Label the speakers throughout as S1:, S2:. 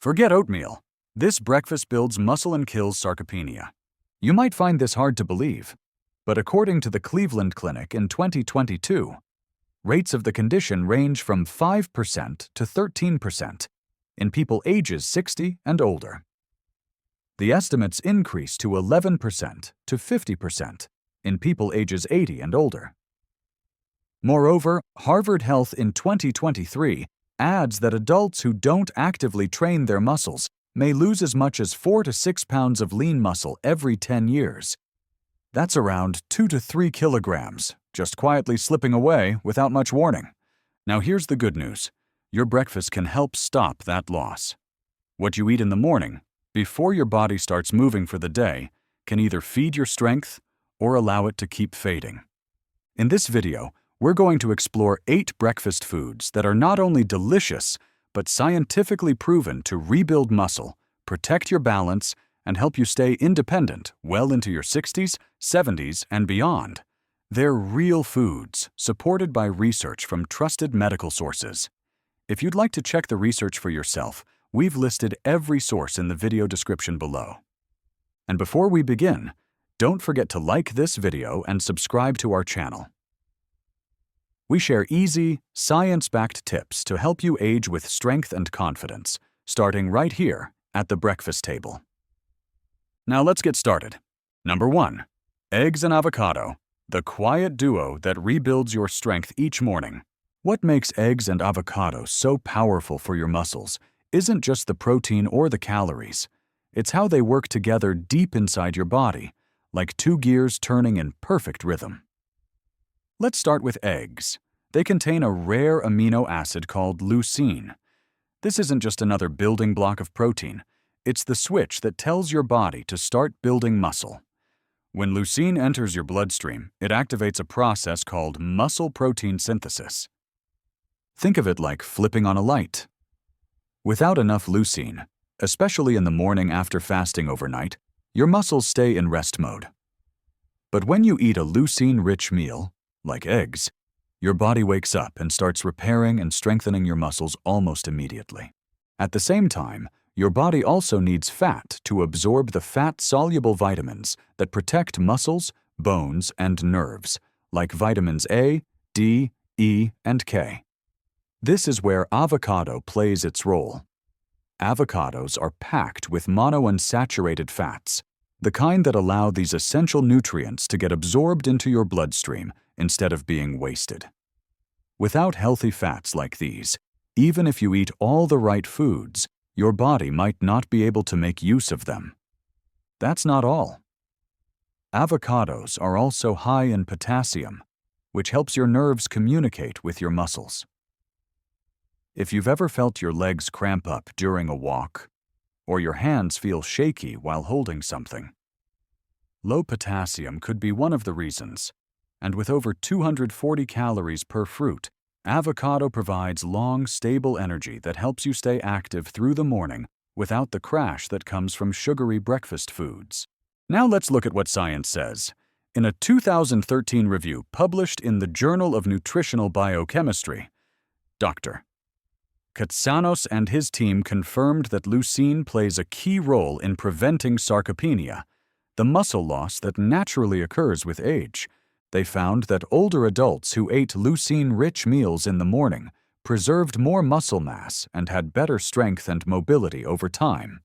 S1: Forget oatmeal. This breakfast builds muscle and kills sarcopenia. You might find this hard to believe, but according to the Cleveland Clinic in 2022, rates of the condition range from 5% to 13% in people ages 60 and older. The estimates increase to 11% to 50% in people ages 80 and older. Moreover, Harvard Health in 2023 adds that adults who don't actively train their muscles may lose as much as 4 to 6 pounds of lean muscle every 10 years. That's around 2 to 3 kilograms, just quietly slipping away without much warning. Now here's the good news. Your breakfast can help stop that loss. What you eat in the morning, before your body starts moving for the day, can either feed your strength or allow it to keep fading. In this video, we're going to explore 8 breakfast foods that are not only delicious, but scientifically proven to rebuild muscle, protect your balance, and help you stay independent well into your 60s, 70s, and beyond. They're real foods, supported by research from trusted medical sources. If you'd like to check the research for yourself, we've listed every source in the video description below. And before we begin, don't forget to like this video and subscribe to our channel. We share easy, science-backed tips to help you age with strength and confidence, starting right here at the breakfast table. Now let's get started. Number 1. Eggs and avocado, the quiet duo that rebuilds your strength each morning. What makes eggs and avocado so powerful for your muscles isn't just the protein or the calories. It's how they work together deep inside your body, like 2 gears turning in perfect rhythm. Let's start with eggs. They contain a rare amino acid called leucine. This isn't just another building block of protein. It's the switch that tells your body to start building muscle. When leucine enters your bloodstream, it activates a process called muscle protein synthesis. Think of it like flipping on a light. Without enough leucine, especially in the morning after fasting overnight, your muscles stay in rest mode. But when you eat a leucine-rich meal, like eggs, your body wakes up and starts repairing and strengthening your muscles almost immediately. At the same time, your body also needs fat to absorb the fat-soluble vitamins that protect muscles, bones, and nerves, like vitamins A, D, E, and K. This is where avocado plays its role. Avocados are packed with monounsaturated fats, the kind that allow these essential nutrients to get absorbed into your bloodstream instead of being wasted. Without healthy fats like these, even if you eat all the right foods, your body might not be able to make use of them. That's not all. Avocados are also high in potassium, which helps your nerves communicate with your muscles. If you've ever felt your legs cramp up during a walk, or your hands feel shaky while holding something, low potassium could be one of the reasons. And with over 240 calories per fruit, avocado provides long, stable energy that helps you stay active through the morning without the crash that comes from sugary breakfast foods. Now let's look at what science says. In a 2013 review published in the Journal of Nutritional Biochemistry, Dr. Katsanos and his team confirmed that leucine plays a key role in preventing sarcopenia, the muscle loss that naturally occurs with age. They found that older adults who ate leucine-rich meals in the morning preserved more muscle mass and had better strength and mobility over time.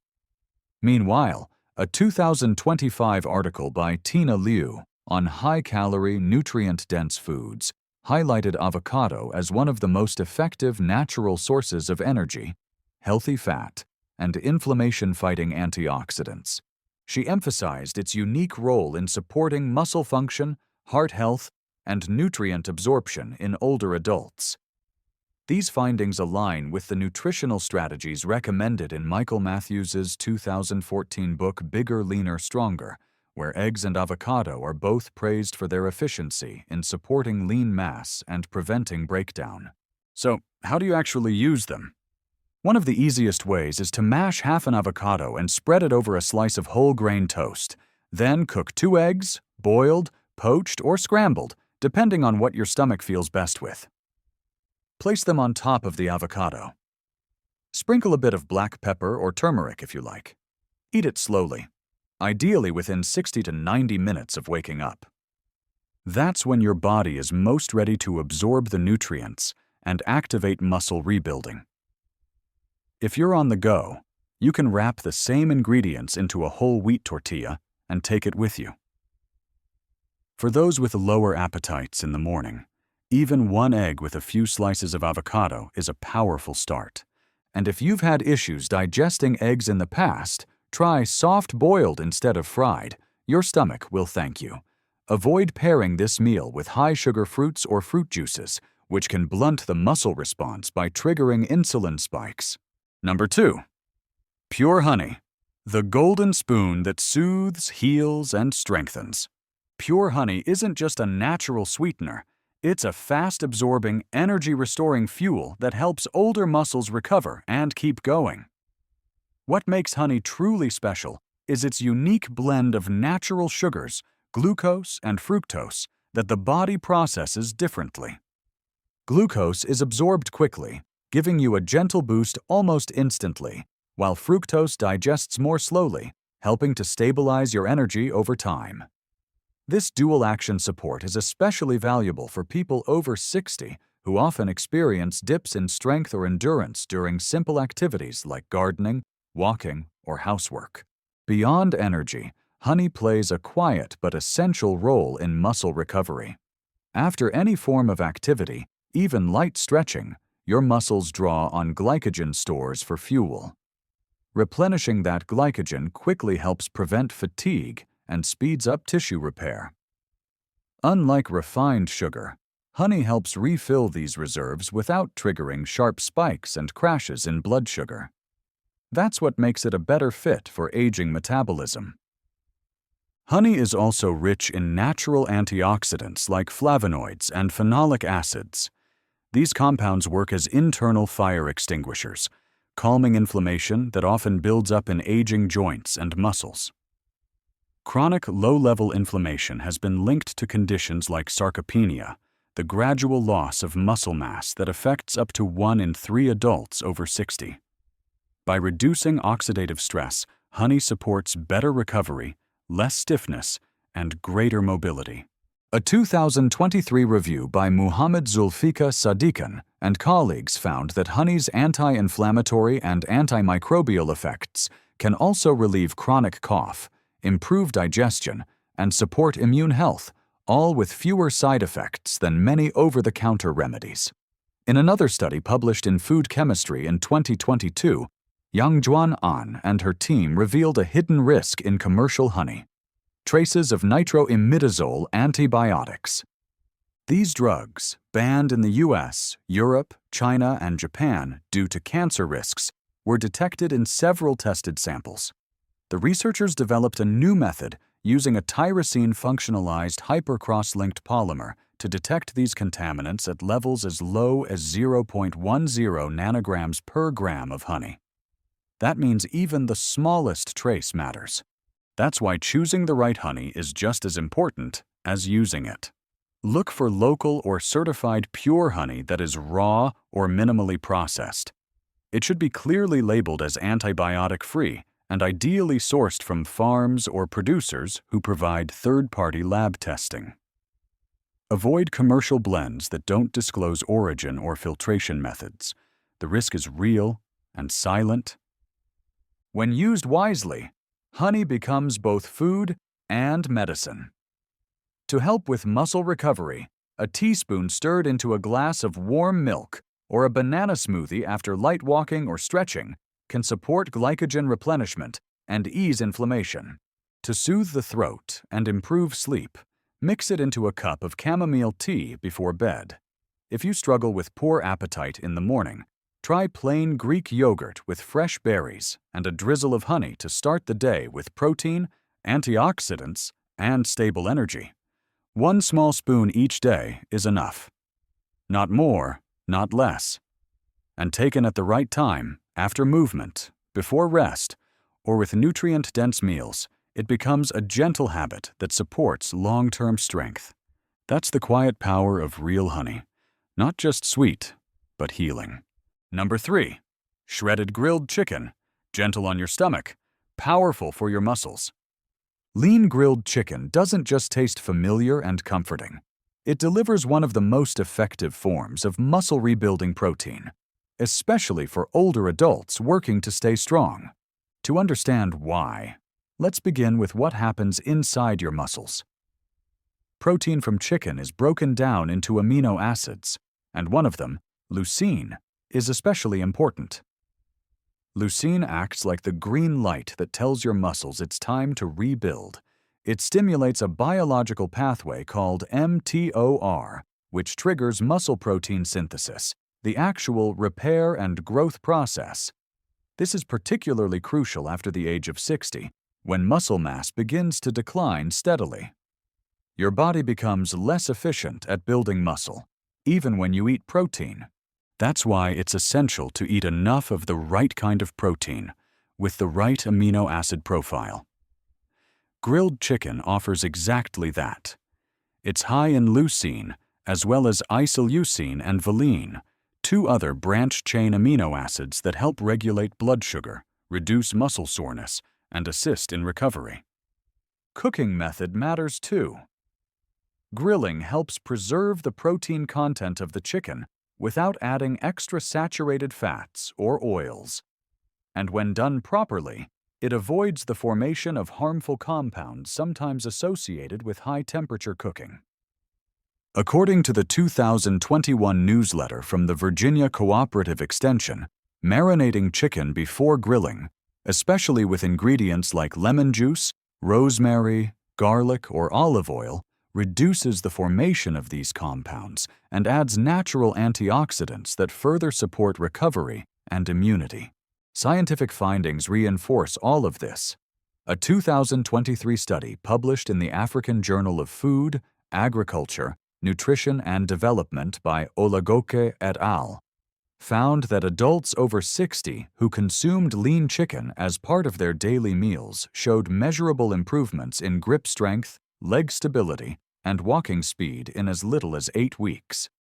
S1: Meanwhile, a 2025 article by Tina Liu on high-calorie, nutrient-dense foods highlighted avocado as one of the most effective natural sources of energy, healthy fat, and inflammation-fighting antioxidants. She emphasized its unique role in supporting muscle function, heart health, and nutrient absorption in older adults. These findings align with the nutritional strategies recommended in Michael Matthews's 2014 book Bigger, Leaner, Stronger, where eggs and avocado are both praised for their efficiency in supporting lean mass and preventing breakdown. So, how do you actually use them? One of the easiest ways is to mash half an avocado and spread it over a slice of whole grain toast. Then cook 2 eggs, boiled, poached, or scrambled, depending on what your stomach feels best with. Place them on top of the avocado. Sprinkle a bit of black pepper or turmeric if you like. Eat it slowly, ideally within 60 to 90 minutes of waking up. That's when your body is most ready to absorb the nutrients and activate muscle rebuilding. If you're on the go, you can wrap the same ingredients into a whole wheat tortilla and take it with you. For those with lower appetites in the morning, even one egg with a few slices of avocado is a powerful start. And if you've had issues digesting eggs in the past, try soft-boiled instead of fried. Your stomach will thank you. Avoid pairing this meal with high-sugar fruits or fruit juices, which can blunt the muscle response by triggering insulin spikes. Number 2. Pure honey, the golden spoon that soothes, heals, and strengthens. Pure honey isn't just a natural sweetener. It's a fast-absorbing, energy-restoring fuel that helps older muscles recover and keep going. What makes honey truly special is its unique blend of natural sugars, glucose and fructose, that the body processes differently. Glucose is absorbed quickly, giving you a gentle boost almost instantly, while fructose digests more slowly, helping to stabilize your energy over time. This dual-action support is especially valuable for people over 60 who often experience dips in strength or endurance during simple activities like gardening, walking, or housework. Beyond energy, honey plays a quiet but essential role in muscle recovery. After any form of activity, even light stretching, your muscles draw on glycogen stores for fuel. Replenishing that glycogen quickly helps prevent fatigue and speeds up tissue repair. Unlike refined sugar, honey helps refill these reserves without triggering sharp spikes and crashes in blood sugar. That's what makes it a better fit for aging metabolism. Honey is also rich in natural antioxidants like flavonoids and phenolic acids. These compounds work as internal fire extinguishers, calming inflammation that often builds up in aging joints and muscles. Chronic low-level inflammation has been linked to conditions like sarcopenia, the gradual loss of muscle mass that affects up to 1 in 3 adults over 60. By reducing oxidative stress, honey supports better recovery, less stiffness, and greater mobility. A 2023 review by Muhammad Zulfikar Sadikan and colleagues found that honey's anti-inflammatory and antimicrobial effects can also relieve chronic cough, improve digestion, and support immune health, all with fewer side effects than many over-the-counter remedies. In another study published in Food Chemistry in 2022, Yangjuan An and her team revealed a hidden risk in commercial honey: traces of nitroimidazole antibiotics. These drugs, banned in the US, Europe, China, and Japan due to cancer risks, were detected in several tested samples. The researchers developed a new method using a tyrosine functionalized hypercross-linked polymer to detect these contaminants at levels as low as 0.10 nanograms per gram of honey. That means even the smallest trace matters. That's why choosing the right honey is just as important as using it. Look for local or certified pure honey that is raw or minimally processed. It should be clearly labeled as antibiotic-free and ideally sourced from farms or producers who provide third-party lab testing. Avoid commercial blends that don't disclose origin or filtration methods. The risk is real and silent. When used wisely, honey becomes both food and medicine. To help with muscle recovery, a teaspoon stirred into a glass of warm milk or a banana smoothie after light walking or stretching can support glycogen replenishment and ease inflammation. To soothe the throat and improve sleep, mix it into a cup of chamomile tea before bed. If you struggle with poor appetite in the morning, try plain Greek yogurt with fresh berries and a drizzle of honey to start the day with protein, antioxidants, and stable energy. 1 small spoon each day is enough. Not more, not less. And taken at the right time, after movement, before rest, or with nutrient-dense meals, it becomes a gentle habit that supports long-term strength. That's the quiet power of real honey. Not just sweet, but healing. Number 3. Shredded grilled chicken, gentle on your stomach, powerful for your muscles. Lean grilled chicken doesn't just taste familiar and comforting. It delivers one of the most effective forms of muscle rebuilding protein, especially for older adults working to stay strong. To understand why, let's begin with what happens inside your muscles. Protein from chicken is broken down into amino acids, and one of them, leucine, is especially important. Leucine acts like the green light that tells your muscles it's time to rebuild. It stimulates a biological pathway called mTOR, which triggers muscle protein synthesis, the actual repair and growth process. This is particularly crucial after the age of 60, when muscle mass begins to decline steadily. Your body becomes less efficient at building muscle, even when you eat protein. That's why it's essential to eat enough of the right kind of protein, with the right amino acid profile. Grilled chicken offers exactly that. It's high in leucine, as well as isoleucine and valine, two other branched-chain amino acids that help regulate blood sugar, reduce muscle soreness, and assist in recovery. Cooking method matters too. Grilling helps preserve the protein content of the chicken without adding extra saturated fats or oils. And when done properly, it avoids the formation of harmful compounds sometimes associated with high-temperature cooking. According to the 2021 newsletter from the Virginia Cooperative Extension, marinating chicken before grilling, especially with ingredients like lemon juice, rosemary, garlic, or olive oil, reduces the formation of these compounds and adds natural antioxidants that further support recovery and immunity. Scientific findings reinforce all of this. A 2023 study published in the African Journal of Food, Agriculture, Nutrition and Development by Olagoke et al. Found that adults over 60 who consumed lean chicken as part of their daily meals showed measurable improvements in grip strength, leg stability, and walking speed in as little as 8 weeks.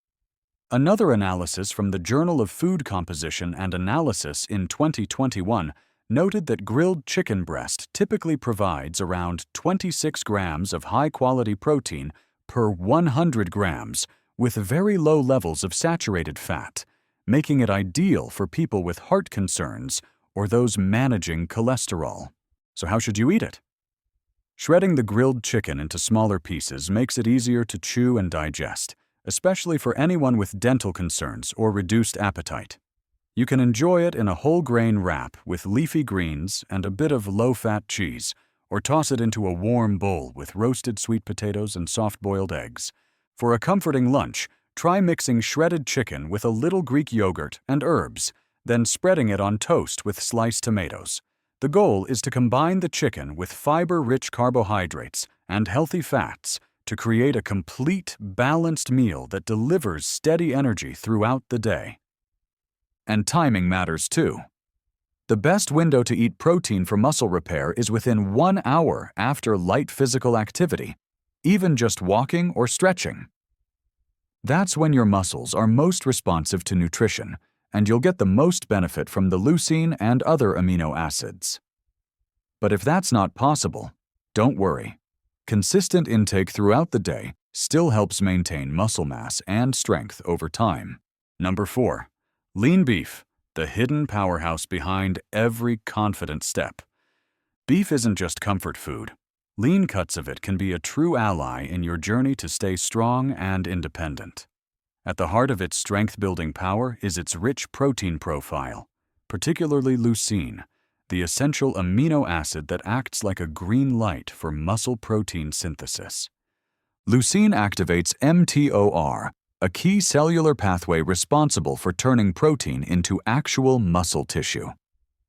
S1: Another analysis from the Journal of Food Composition and Analysis in 2021 noted that grilled chicken breast typically provides around 26 grams of high-quality protein per 100 grams, with very low levels of saturated fat, making it ideal for people with heart concerns or those managing cholesterol. So how should you eat it? Shredding the grilled chicken into smaller pieces makes it easier to chew and digest, especially for anyone with dental concerns or reduced appetite. You can enjoy it in a whole grain wrap with leafy greens and a bit of low-fat cheese, or toss it into a warm bowl with roasted sweet potatoes and soft-boiled eggs. For a comforting lunch, try mixing shredded chicken with a little Greek yogurt and herbs, then spreading it on toast with sliced tomatoes. The goal is to combine the chicken with fiber-rich carbohydrates and healthy fats to create a complete, balanced meal that delivers steady energy throughout the day. And timing matters too. The best window to eat protein for muscle repair is within 1 hour after light physical activity, even just walking or stretching. That's when your muscles are most responsive to nutrition, and you'll get the most benefit from the leucine and other amino acids. But if that's not possible, don't worry. Consistent intake throughout the day still helps maintain muscle mass and strength over time. Number 4. Lean beef, the hidden powerhouse behind every confident step. Beef isn't just comfort food. Lean cuts of it can be a true ally in your journey to stay strong and independent. At the heart of its strength-building power is its rich protein profile, particularly leucine, the essential amino acid that acts like a green light for muscle protein synthesis. Leucine activates mTOR, a key cellular pathway responsible for turning protein into actual muscle tissue.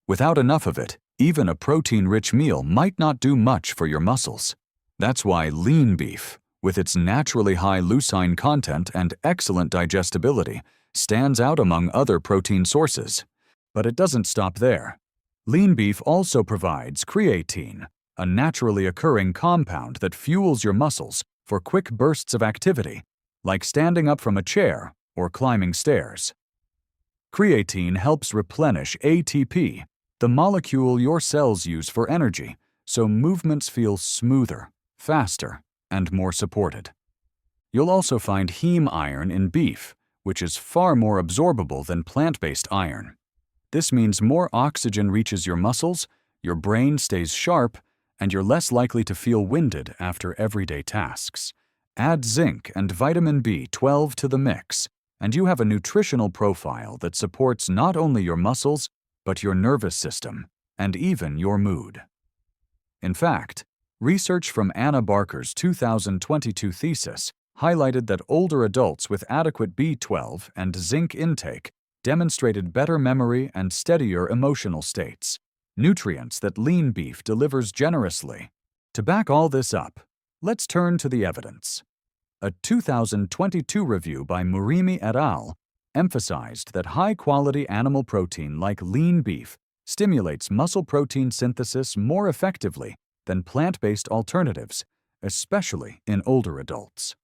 S1: Without enough of it, even a protein-rich meal might not do much for your muscles. That's why lean beef, with its naturally high leucine content and excellent digestibility, stands out among other protein sources. But it doesn't stop there. Lean beef also provides creatine, a naturally occurring compound that fuels your muscles for quick bursts of activity, like standing up from a chair or climbing stairs. Creatine helps replenish ATP, the molecule your cells use for energy, so movements feel smoother, faster, and more supported. You'll also find heme iron in beef, which is far more absorbable than plant-based iron. This means more oxygen reaches your muscles, your brain stays sharp, and you're less likely to feel winded after everyday tasks. Add zinc and vitamin B12 to the mix, and you have a nutritional profile that supports not only your muscles, but your nervous system, and even your mood. In fact, research from Anna Barker's 2022 thesis highlighted that older adults with adequate B12 and zinc intake demonstrated better memory and steadier emotional states, nutrients that lean beef delivers generously. To back all this up, let's turn to the evidence. A 2022 review by Murimi et al. Emphasized that high-quality animal protein like lean beef stimulates muscle protein synthesis more effectively than plant-based alternatives, especially in older adults.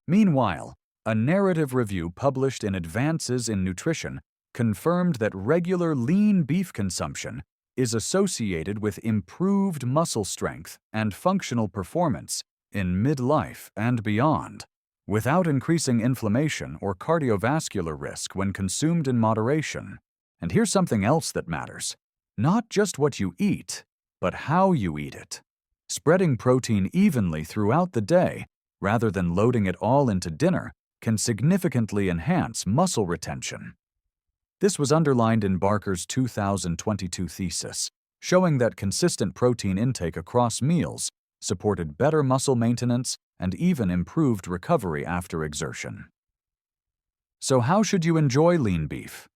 S1: Meanwhile, a narrative review published in Advances in Nutrition confirmed that regular lean beef consumption is associated with improved muscle strength and functional performance in midlife and beyond, without increasing inflammation or cardiovascular risk when consumed in moderation. And here's something else that matters: not just what you eat, but how you eat it. Spreading protein evenly throughout the day, rather than loading it all into dinner, can significantly enhance muscle retention. This was underlined in Barker's 2022 thesis, showing that consistent protein intake across meals supported better muscle maintenance and even improved recovery after exertion. So how should you enjoy lean beef?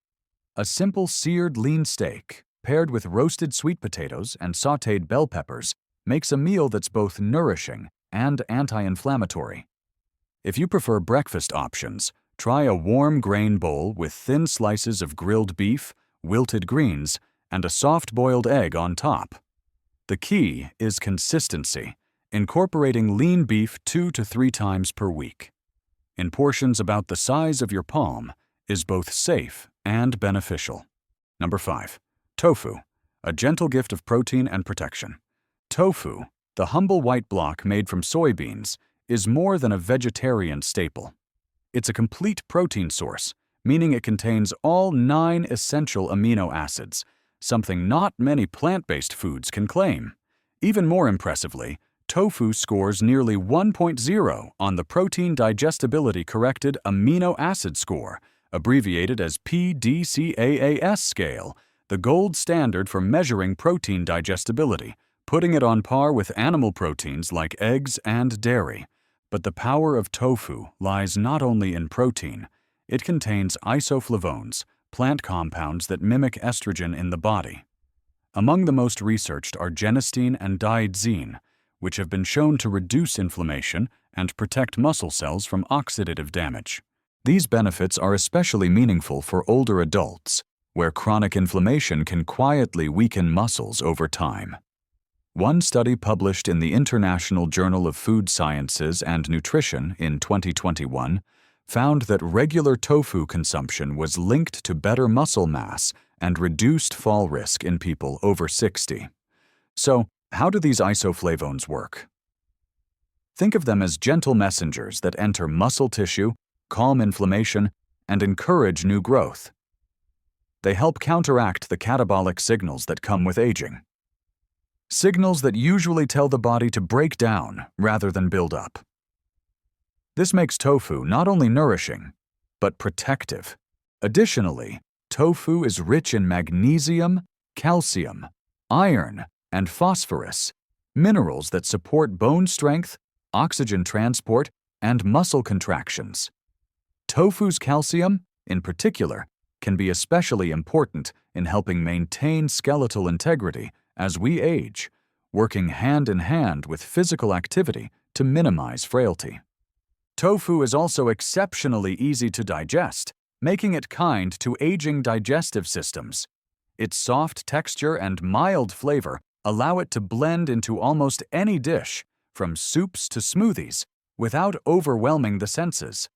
S1: A simple seared lean steak, paired with roasted sweet potatoes and sautéed bell peppers, makes a meal that's both nourishing and anti-inflammatory. If you prefer breakfast options, try a warm grain bowl with thin slices of grilled beef, wilted greens, and a soft-boiled egg on top. The key is consistency, incorporating lean beef 2 to 3 times per week. In portions about the size of your palm, is both safe and beneficial. Number 5. Tofu, a gentle gift of protein and protection. Tofu, the humble white block made from soybeans, is more than a vegetarian staple. It's a complete protein source, meaning it contains all 9 essential amino acids, something not many plant-based foods can claim. Even more impressively, tofu scores nearly 1.0 on the Protein Digestibility Corrected Amino Acid Score, abbreviated as PDCAAS scale, the gold standard for measuring protein digestibility, putting it on par with animal proteins like eggs and dairy. But the power of tofu lies not only in protein. It contains isoflavones, plant compounds that mimic estrogen in the body. Among the most researched are genistein and diadzine, which have been shown to reduce inflammation and protect muscle cells from oxidative damage. These benefits are especially meaningful for older adults, where chronic inflammation can quietly weaken muscles over time. One study published in the International Journal of Food Sciences and Nutrition in 2021 found that regular tofu consumption was linked to better muscle mass and reduced fall risk in people over 60. So, how do these isoflavones work? Think of them as gentle messengers that enter muscle tissue, calm inflammation, and encourage new growth. They help counteract the catabolic signals that come with aging. Signals that usually tell the body to break down rather than build up. This makes tofu not only nourishing, but protective. Additionally, tofu is rich in magnesium, calcium, iron, and phosphorus, minerals that support bone strength, oxygen transport, and muscle contractions. Tofu's calcium, in particular, can be especially important in helping maintain skeletal integrity as we age, working hand in hand with physical activity to minimize frailty. Tofu is also exceptionally easy to digest, making it kind to aging digestive systems. Its soft texture and mild flavor allow it to blend into almost any dish, from soups to smoothies, without overwhelming the senses.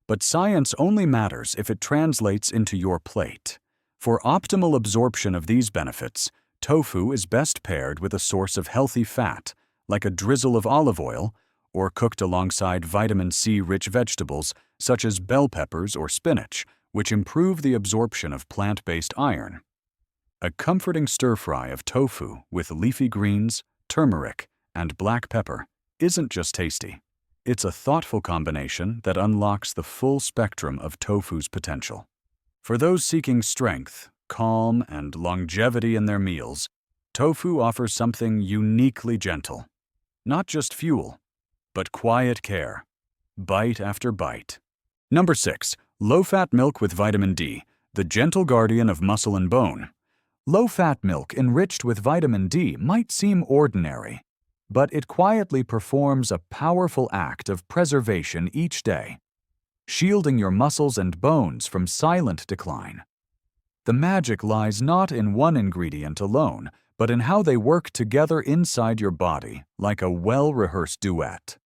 S1: But science only matters if it translates into your plate. For optimal absorption of these benefits, tofu is best paired with a source of healthy fat, like a drizzle of olive oil, or cooked alongside vitamin C-rich vegetables such as bell peppers or spinach, which improve the absorption of plant-based iron. A comforting stir-fry of tofu with leafy greens, turmeric, and black pepper isn't just tasty. It's a thoughtful combination that unlocks the full spectrum of tofu's potential. For those seeking strength, calm, and longevity in their meals, tofu offers something uniquely gentle. Not just fuel, but quiet care, bite after bite. Number 6. Low-fat milk with vitamin D, the gentle guardian of muscle and bone. Low-fat milk enriched with vitamin D might seem ordinary, but it quietly performs a powerful act of preservation each day, shielding your muscles and bones from silent decline. The magic lies not in one ingredient alone, but in how they work together inside your body like a well-rehearsed duet.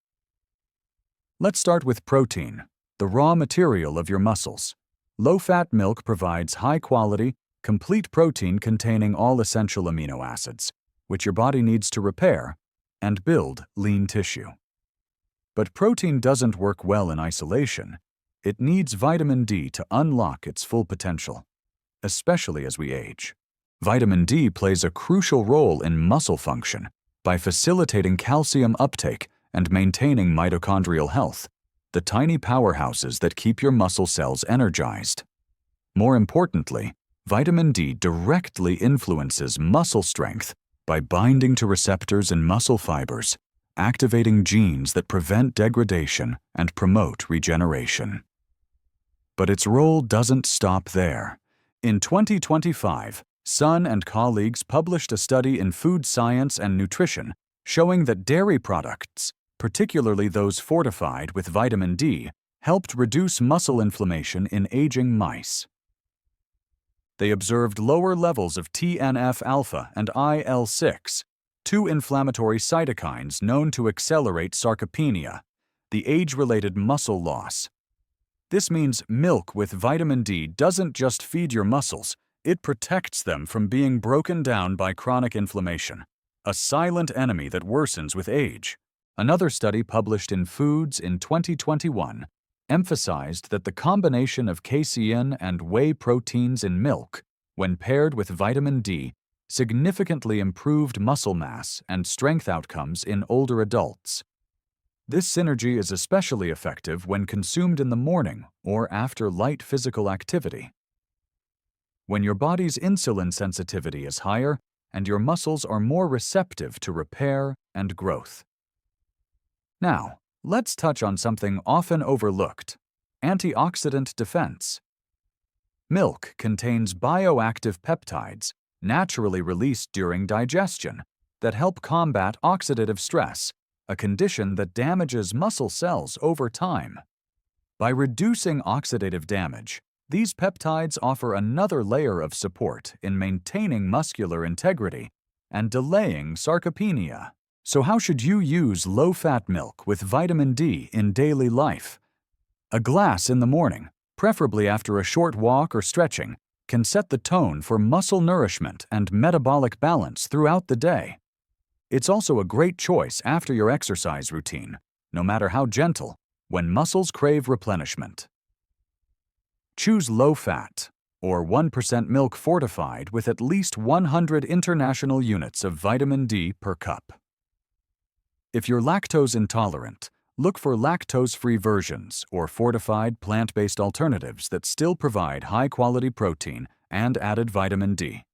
S1: Let's start with protein, the raw material of your muscles. Low-fat milk provides high-quality, complete protein containing all essential amino acids, which your body needs to repair and build lean tissue. But protein doesn't work well in isolation. It needs vitamin D to unlock its full potential, especially as we age. Vitamin D plays a crucial role in muscle function by facilitating calcium uptake and maintaining mitochondrial health, the tiny powerhouses that keep your muscle cells energized. More importantly, vitamin D directly influences muscle strength by binding to receptors in muscle fibers, activating genes that prevent degradation and promote regeneration. But its role doesn't stop there. In 2025, Sun and colleagues published a study in Food Science and Nutrition showing that dairy products, particularly those fortified with vitamin D, helped reduce muscle inflammation in aging mice. They observed lower levels of TNF-alpha and IL-6, two inflammatory cytokines known to accelerate sarcopenia, the age-related muscle loss. This means milk with vitamin D doesn't just feed your muscles, it protects them from being broken down by chronic inflammation, a silent enemy that worsens with age. Another study published in Foods in 2021 emphasized that the combination of casein and whey proteins in milk, when paired with vitamin D, significantly improved muscle mass and strength outcomes in older adults. This synergy is especially effective when consumed in the morning or after light physical activity. When your body's insulin sensitivity is higher and your muscles are more receptive to repair and growth. Now, let's touch on something often overlooked: antioxidant defense. Milk contains bioactive peptides, naturally released during digestion, that help combat oxidative stress, a condition that damages muscle cells over time. By reducing oxidative damage, these peptides offer another layer of support in maintaining muscular integrity and delaying sarcopenia. So how should you use low-fat milk with vitamin D in daily life? A glass in the morning, preferably after a short walk or stretching, can set the tone for muscle nourishment and metabolic balance throughout the day. It's also a great choice after your exercise routine, no matter how gentle, when muscles crave replenishment. Choose low-fat, or 1% milk fortified with at least 100 international units of vitamin D per cup. If you're lactose intolerant, look for lactose-free versions or fortified plant-based alternatives that still provide high-quality protein and added vitamin D.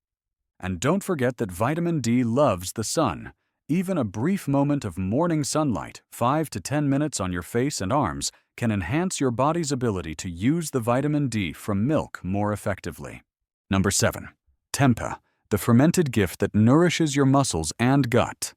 S1: And don't forget that vitamin D loves the sun. Even a brief moment of morning sunlight, 5 to 10 minutes on your face and arms, can enhance your body's ability to use the vitamin D from milk more effectively. Number 7. Tempeh, the fermented gift that nourishes your muscles and gut.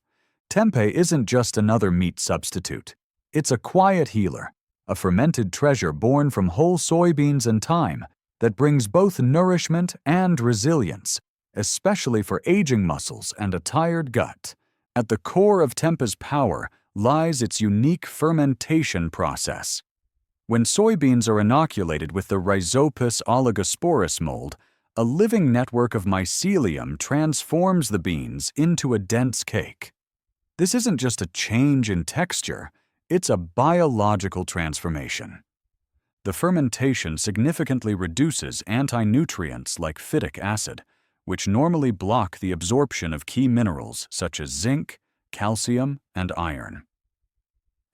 S1: Tempeh isn't just another meat substitute. It's a quiet healer, a fermented treasure born from whole soybeans and thyme that brings both nourishment and resilience, especially for aging muscles and a tired gut. At the core of Tempeh's power lies its unique fermentation process. When soybeans are inoculated with the Rhizopus oligosporus mold, a living network of mycelium transforms the beans into a dense cake. This isn't just a change in texture, it's a biological transformation. The fermentation significantly reduces anti-nutrients like phytic acid, which normally block the absorption of key minerals such as zinc, calcium, and iron.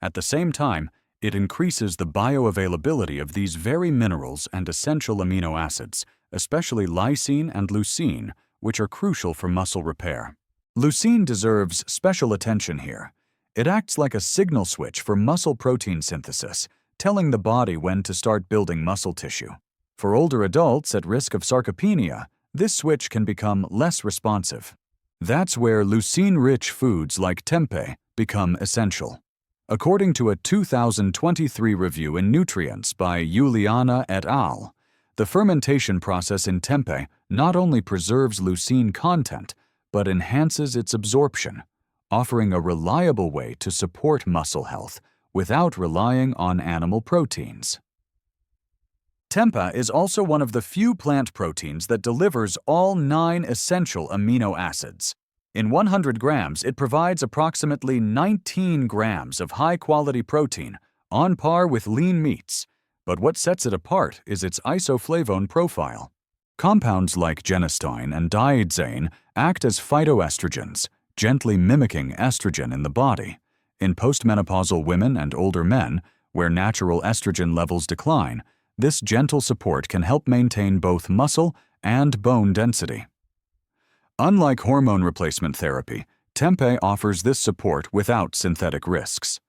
S1: At the same time, it increases the bioavailability of these very minerals and essential amino acids, especially lysine and leucine, which are crucial for muscle repair. Leucine deserves special attention here. It acts like a signal switch for muscle protein synthesis, telling the body when to start building muscle tissue. For older adults at risk of sarcopenia, this switch can become less responsive. That's where leucine-rich foods like tempeh become essential. According to a 2023 review in Nutrients by Juliana et al., the fermentation process in tempeh not only preserves leucine content, but enhances its absorption, offering a reliable way to support muscle health without relying on animal proteins. Tempeh is also one of the few plant proteins that delivers all 9 essential amino acids. In 100 grams, it provides approximately 19 grams of high-quality protein, on par with lean meats. But what sets it apart is its isoflavone profile. Compounds like genistein and diadzane act as phytoestrogens, gently mimicking estrogen in the body. In postmenopausal women and older men, where natural estrogen levels decline, this gentle support can help maintain both muscle and bone density. Unlike hormone replacement therapy, tempeh offers this support without synthetic risks.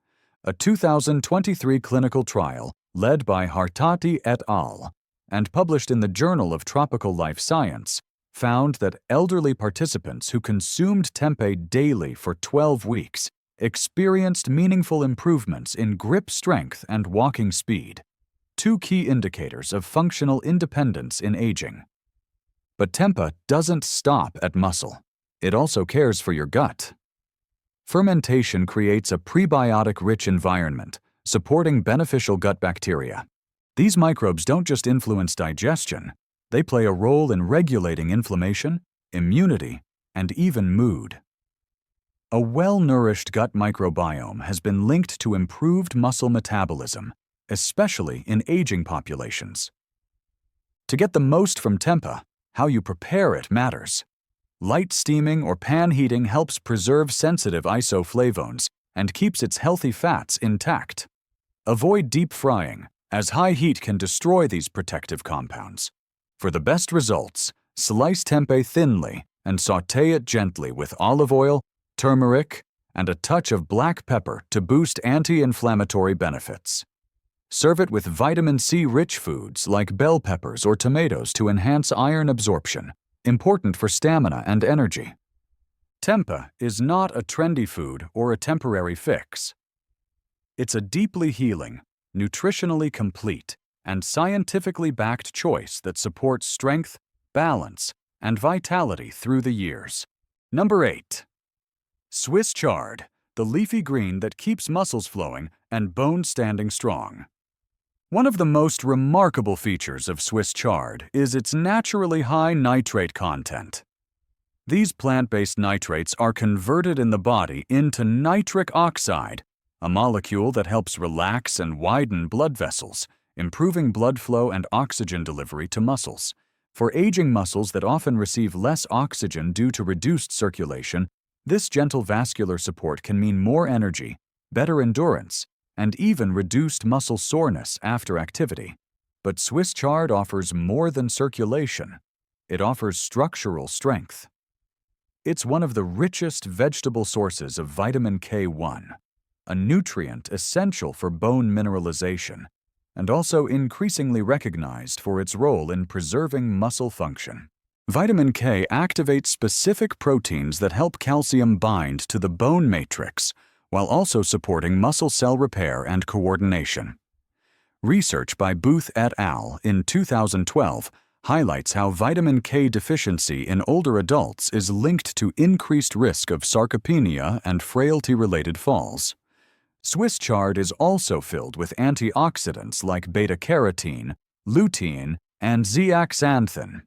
S1: A 2023 clinical trial led by Hartati et al. And published in the Journal of Tropical Life Science found that elderly participants who consumed tempeh daily for 12 weeks experienced meaningful improvements in grip strength and walking speed, 2 key indicators of functional independence in aging. But tempeh doesn't stop at muscle. It also cares for your gut. Fermentation creates a prebiotic-rich environment, supporting beneficial gut bacteria. These microbes don't just influence digestion, they play a role in regulating inflammation, immunity, and even mood. A well-nourished gut microbiome has been linked to improved muscle metabolism, especially in aging populations. To get the most from tempeh, how you prepare it matters. Light steaming or pan heating helps preserve sensitive isoflavones and keeps its healthy fats intact. Avoid deep frying, as high heat can destroy these protective compounds. For the best results, slice tempeh thinly and sauté it gently with olive oil, turmeric, and a touch of black pepper to boost anti-inflammatory benefits. Serve it with vitamin C-rich foods like bell peppers or tomatoes to enhance iron absorption, important for stamina and energy. Tempeh is not a trendy food or a temporary fix. It's a deeply healing, nutritionally complete, and scientifically backed choice that supports strength, balance, and vitality through the years. Number 8. Swiss chard, the leafy green that keeps muscles flowing and bones standing strong. One of the most remarkable features of Swiss chard is its naturally high nitrate content. These plant-based nitrates are converted in the body into nitric oxide, a molecule that helps relax and widen blood vessels, improving blood flow and oxygen delivery to muscles. For aging muscles that often receive less oxygen due to reduced circulation, this gentle vascular support can mean more energy, better endurance, and even reduced muscle soreness after activity. But Swiss chard offers more than circulation. It offers structural strength. It's one of the richest vegetable sources of vitamin K1, a nutrient essential for bone mineralization, and also increasingly recognized for its role in preserving muscle function. Vitamin K activates specific proteins that help calcium bind to the bone matrix, while also supporting muscle cell repair and coordination. Research by Booth et al. In 2012 highlights how vitamin K deficiency in older adults is linked to increased risk of sarcopenia and frailty-related falls. Swiss chard is also filled with antioxidants like beta-carotene, lutein, and zeaxanthin.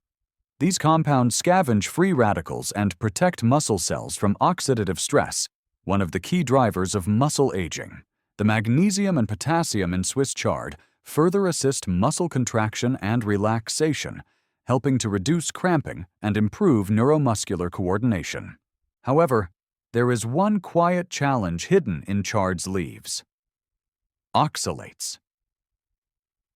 S1: These compounds scavenge free radicals and protect muscle cells from oxidative stress, one of the key drivers of muscle aging. The magnesium and potassium in Swiss chard further assist muscle contraction and relaxation, helping to reduce cramping and improve neuromuscular coordination. However, there is one quiet challenge hidden in chard's leaves: oxalates.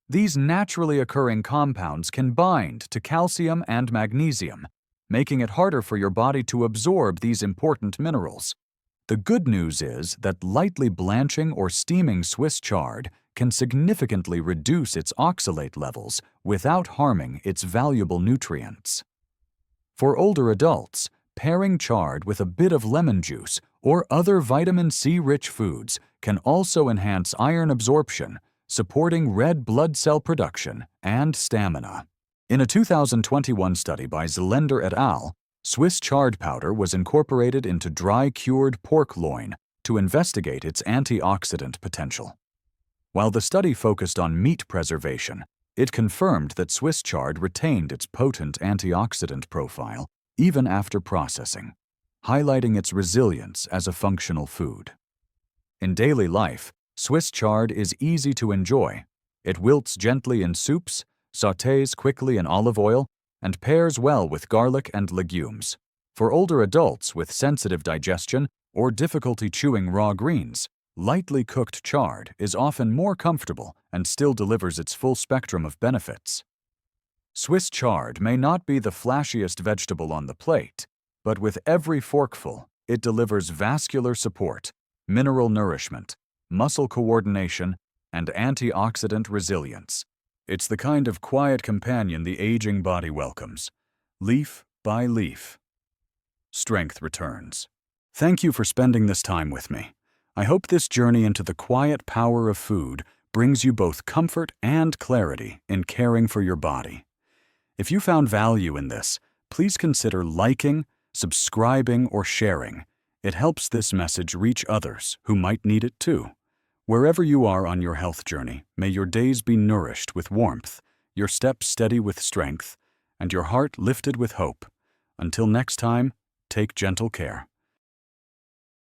S1: These naturally occurring compounds can bind to calcium and magnesium, making it harder for your body to absorb these important minerals. The good news is that lightly blanching or steaming Swiss chard can significantly reduce its oxalate levels without harming its valuable nutrients. For older adults, pairing chard with a bit of lemon juice or other vitamin C-rich foods can also enhance iron absorption, supporting red blood cell production and stamina. In a 2021 study by Zellender et al., Swiss chard powder was incorporated into dry-cured pork loin to investigate its antioxidant potential. While the study focused on meat preservation, it confirmed that Swiss chard retained its potent antioxidant profile even after processing, highlighting its resilience as a functional food. In daily life, Swiss chard is easy to enjoy. It wilts gently in soups, sautés quickly in olive oil, and pairs well with garlic and legumes. For older adults with sensitive digestion or difficulty chewing raw greens, lightly cooked chard is often more comfortable and still delivers its full spectrum of benefits. Swiss chard may not be the flashiest vegetable on the plate, but with every forkful, it delivers vascular support, mineral nourishment, muscle coordination, and antioxidant resilience. It's the kind of quiet companion the aging body welcomes, leaf by leaf. Strength returns. Thank you for spending this time with me. I hope this journey into the quiet power of food brings you both comfort and clarity in caring for your body. If you found value in this, please consider liking, subscribing, or sharing. It helps this message reach others who might need it too. Wherever you are on your health journey, may your days be nourished with warmth, your steps steady with strength, and your heart lifted with hope. Until next time, take gentle care.